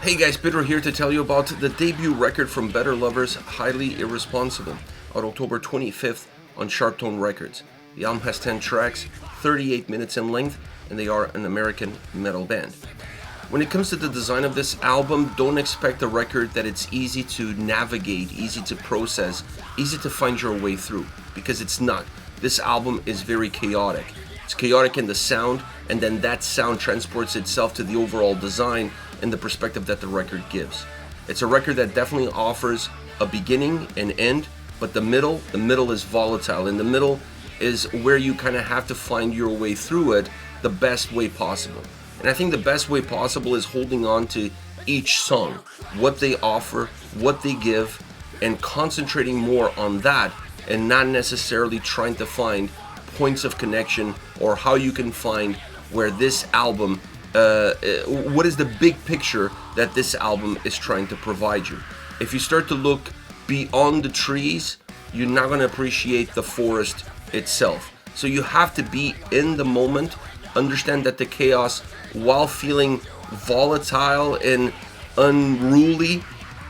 Hey guys, Peter here to tell you about the debut record from Better Lovers, Highly Irresponsible, on October 25th on Sharptone Records. The album has 10 tracks, 38 minutes in length, and they are an American metal band. When it comes to the design of this album, don't expect a record that it's easy to navigate, easy to process, easy to find your way through, because it's not. This album is very chaotic. It's chaotic in the sound, and then that sound transports itself to the overall design and the perspective that the record gives. It's a record that definitely offers a beginning and end, but the middle is volatile, and the middle is where you kind of have to find your way through it the best way possible. And I think the best way possible is holding on to each song, what they offer, what they give, and concentrating more on that and not necessarily trying to find points of connection or how you can find where this album what is the big picture that this album is trying to provide you. If you start to look beyond the trees, you're not going to appreciate the forest itself. So you have to be in the moment, understand that the chaos, while feeling volatile and unruly,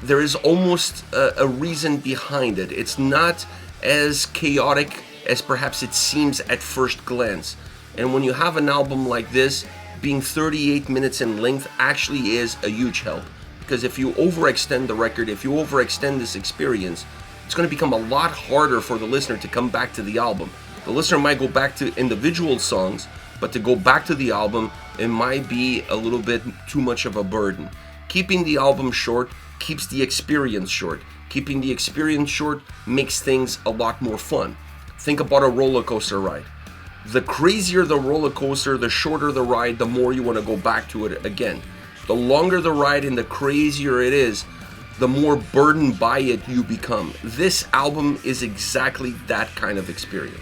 there is almost a reason behind it. It's not as chaotic as perhaps it seems at first glance. And when you have an album like this, being 38 minutes in length actually is a huge help. Because if you overextend the record, if you overextend this experience, it's going to become a lot harder for the listener to come back to the album. The listener might go back to individual songs, but to go back to the album, it might be a little bit too much of a burden. Keeping the album short keeps the experience short. Keeping the experience short makes things a lot more fun. Think about a roller coaster ride. The crazier the roller coaster, the shorter the ride, the more you want to go back to it again. The longer the ride and the crazier it is, the more burdened by it you become. This album is exactly that kind of experience.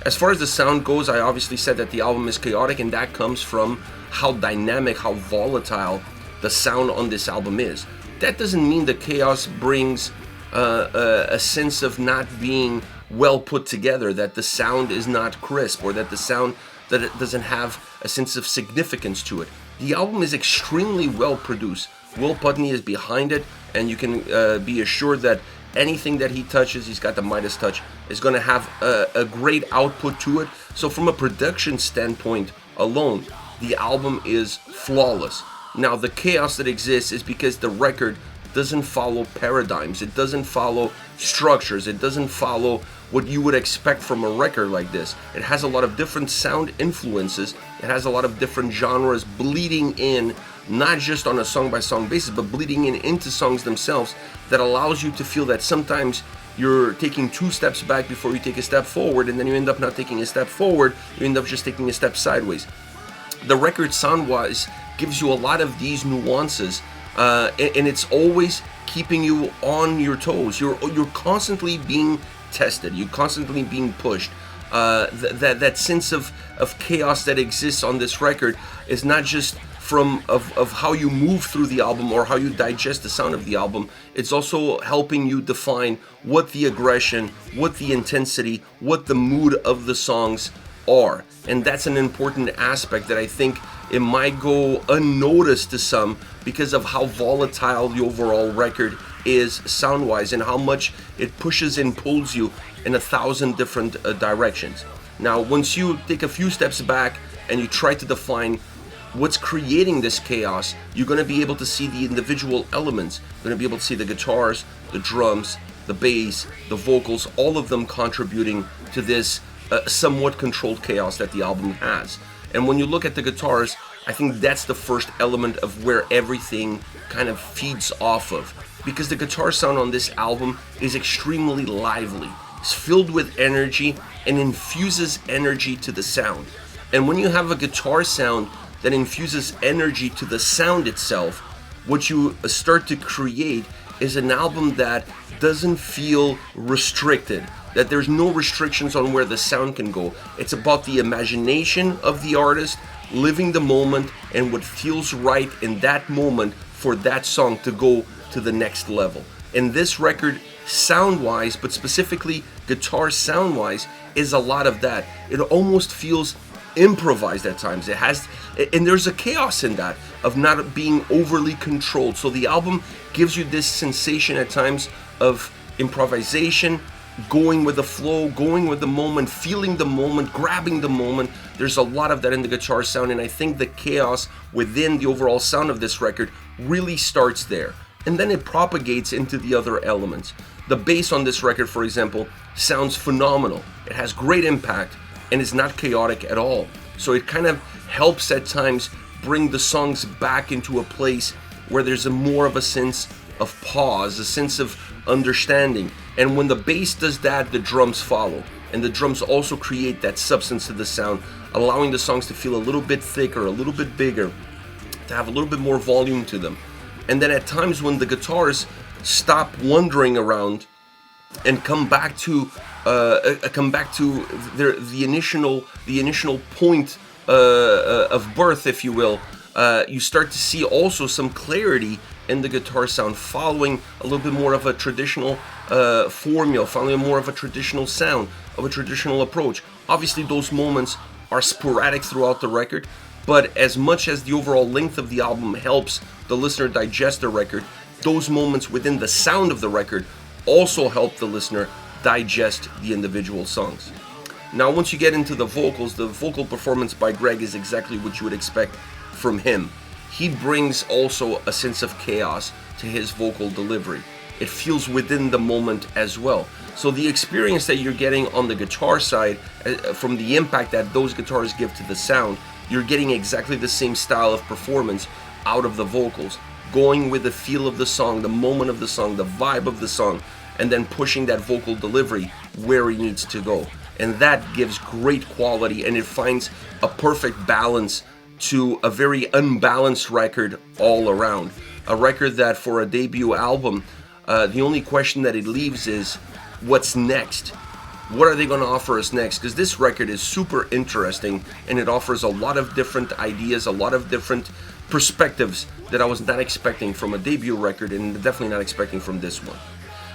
As far as the sound goes, I obviously said that the album is chaotic, and that comes from how dynamic, how volatile the sound on this album is. That doesn't mean the chaos brings a sense of not being well put together, that the sound is not crisp, or that the sound that it doesn't have a sense of significance to it. The album is extremely well produced. Will Putney is behind it, and you can be assured that anything that he touches, he's got the Midas touch, is going to have a great output to it. So from a production standpoint alone, the album is flawless. Now, the chaos that exists is because the record doesn't follow paradigms, it doesn't follow structures, it doesn't follow what you would expect from a record like this. It has a lot of different sound influences, it has a lot of different genres bleeding in, not just on a song-by-song basis, but bleeding in into songs themselves, that allows you to feel that sometimes you're taking 2 steps back before you take a step forward, and then you end up not taking a step forward, you end up just taking a step sideways. The record sound-wise gives you a lot of these nuances, and it's always keeping you on your toes. You're constantly being tested. You're constantly being pushed. That sense of chaos that exists on this record is not just of how you move through the album or how you digest the sound of the album. It's also helping you define what the aggression, what the intensity, what the mood of the songs are. And that's an important aspect that I think it might go unnoticed to some because of how volatile the overall record is sound-wise and how much it pushes and pulls you in 1,000 different directions. Now, once you take a few steps back and you try to define what's creating this chaos, you're going to be able to see the individual elements. You're going to be able to see the guitars, the drums, the bass, the vocals, all of them contributing to this somewhat controlled chaos that the album has. And when you look at the guitars, I think that's the first element of where everything kind of feeds off of. Because the guitar sound on this album is extremely lively. It's filled with energy and infuses energy to the sound. And when you have a guitar sound that infuses energy to the sound itself, what you start to create is an album that doesn't feel restricted, that there's no restrictions on where the sound can go. It's about the imagination of the artist, living the moment, and what feels right in that moment for that song to go to the next level. And this record, sound-wise, but specifically guitar sound-wise, is a lot of that. It almost feels improvised at times. And there's a chaos in that of not being overly controlled. So the album gives you this sensation at times of improvisation, going with the flow, going with the moment, feeling the moment, grabbing the moment. There's a lot of that in the guitar sound, and I think the chaos within the overall sound of this record really starts there. And then it propagates into the other elements. The bass on this record, for example, sounds phenomenal. It has great impact and is not chaotic at all. So it kind of helps at times bring the songs back into a place where there's more of a sense of pause, a sense of understanding. And when the bass does that, the drums follow. And the drums also create that substance to the sound, allowing the songs to feel a little bit thicker, a little bit bigger, to have a little bit more volume to them. And then at times when the guitars stop wandering around and come back to the initial point of birth, if you will, you start to see also some clarity in the guitar sound, following a little bit more of a traditional formula, following more of a traditional sound, of a traditional approach. Obviously, those moments are sporadic throughout the record, but as much as the overall length of the album helps the listener digest the record, those moments within the sound of the record also help the listener digest the individual songs. Now, once you get into the vocals, the vocal performance by Greg is exactly what you would expect from him. He brings also a sense of chaos to his vocal delivery. It feels within the moment as well. So the experience that you're getting on the guitar side, from the impact that those guitars give to the sound, you're getting exactly the same style of performance out of the vocals, going with the feel of the song, the moment of the song, the vibe of the song, and then pushing that vocal delivery where it needs to go. And that gives great quality, and it finds a perfect balance to a very unbalanced record all around. A record that for a debut album, the only question that it leaves is, what's next? What are they going to offer us next? Because this record is super interesting, and it offers a lot of different ideas, a lot of different perspectives that I was not expecting from a debut record, and definitely not expecting from this one.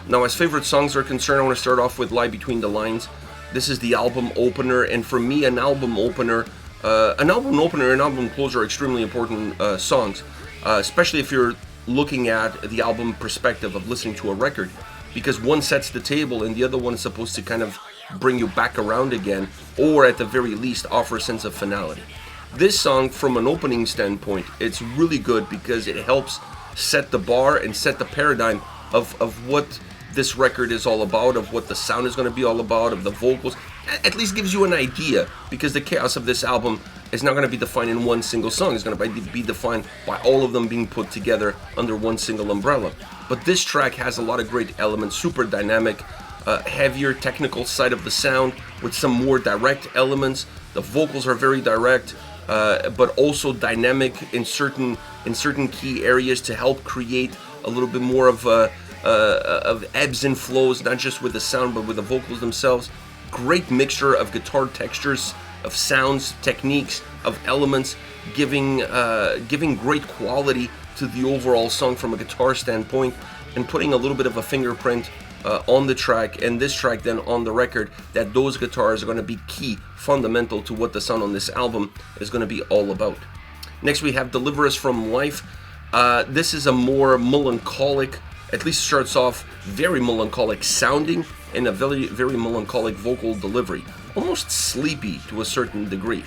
Now, as favorite songs are concerned, I want to start off with Lie Between the Lines. This is the album opener, and for me, an album opener and album closer are extremely important songs, especially if you're looking at the album perspective of listening to a record, because one sets the table and the other one is supposed to kind of bring you back around again, or at the very least offer a sense of finality. This song, from an opening standpoint, it's really good because it helps set the bar and set the paradigm of what this record is all about, of what the sound is going to be all about, of the vocals. At least gives you an idea, because the chaos of this album is not going to be defined in one single song. It's going to be defined by all of them being put together under one single umbrella. But this track has a lot of great elements, super dynamic, heavier technical side of the sound with some more direct elements. The vocals are very direct, but also dynamic in certain key areas to help create a little bit more of ebbs and flows, not just with the sound but with the vocals themselves. Great mixture of guitar textures, of sounds, techniques, of elements, giving great quality to the overall song from a guitar standpoint, and putting a little bit of a fingerprint on the track, and this track then on the record, that those guitars are going to be key, fundamental to what the sound on this album is going to be all about. Next we have Deliver Us From Life. This is a more melancholic, at least starts off very melancholic sounding, and a very, very melancholic vocal delivery, almost sleepy to a certain degree.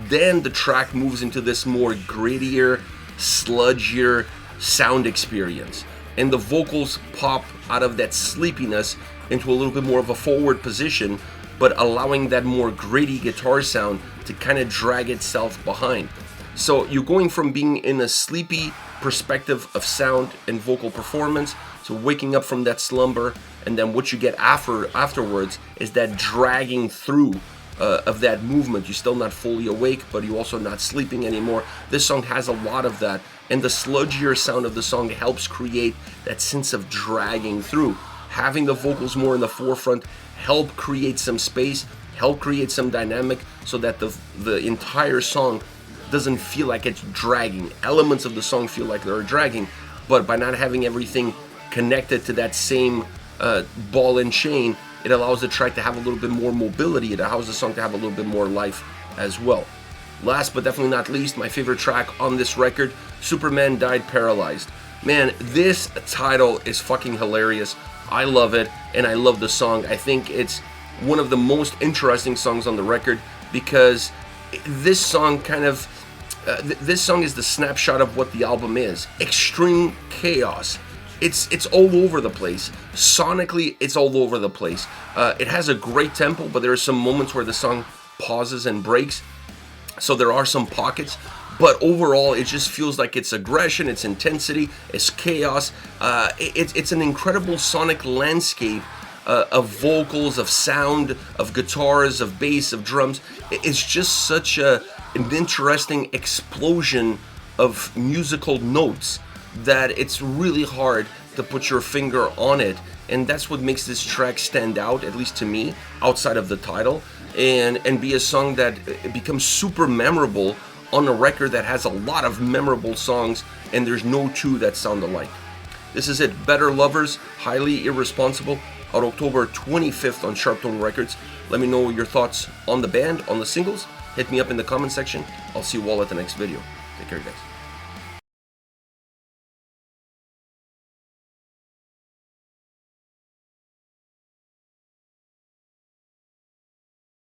Then the track moves into this more grittier, sludgier sound experience, and the vocals pop out of that sleepiness into a little bit more of a forward position, but allowing that more gritty guitar sound to kind of drag itself behind. So you're going from being in a sleepy perspective of sound and vocal performance to waking up from that slumber, and then what you get afterwards is that dragging through of that movement. You're still not fully awake, but you're also not sleeping anymore. This song has a lot of that, and the sludgier sound of the song helps create that sense of dragging through. Having the vocals more in the forefront help create some space, help create some dynamic, so that the entire song doesn't feel like it's dragging. Elements of the song feel like they're dragging, but by not having everything connected to that same ball and chain, it allows the track to have a little bit more mobility. It allows the song to have a little bit more life as well. Last but definitely not least, my favorite track on this record, Superman Died Paralyzed. Man, this title is fucking hilarious. I love it, and I love the song. I think it's one of the most interesting songs on the record because this song this song is the snapshot of what the album is. Extreme chaos. It's all over the place. Sonically, it's all over the place. It has a great tempo, but there are some moments where the song pauses and breaks. So there are some pockets, but overall, it just feels like it's aggression, it's intensity, it's chaos. It's an incredible sonic landscape of vocals, of sound, of guitars, of bass, of drums. It's just such an interesting explosion of musical notes that it's really hard to put your finger on it. And that's what makes this track stand out, at least to me, outside of the title, and be a song that becomes super memorable on a record that has a lot of memorable songs, and there's no two that sound alike. This is it, Better Lovers, Highly Irresponsible, out October 25th on Sharptone Records. Let me know your thoughts on the band, on the singles. Hit me up in the comment section. I'll see you all at the next video. Take care, guys.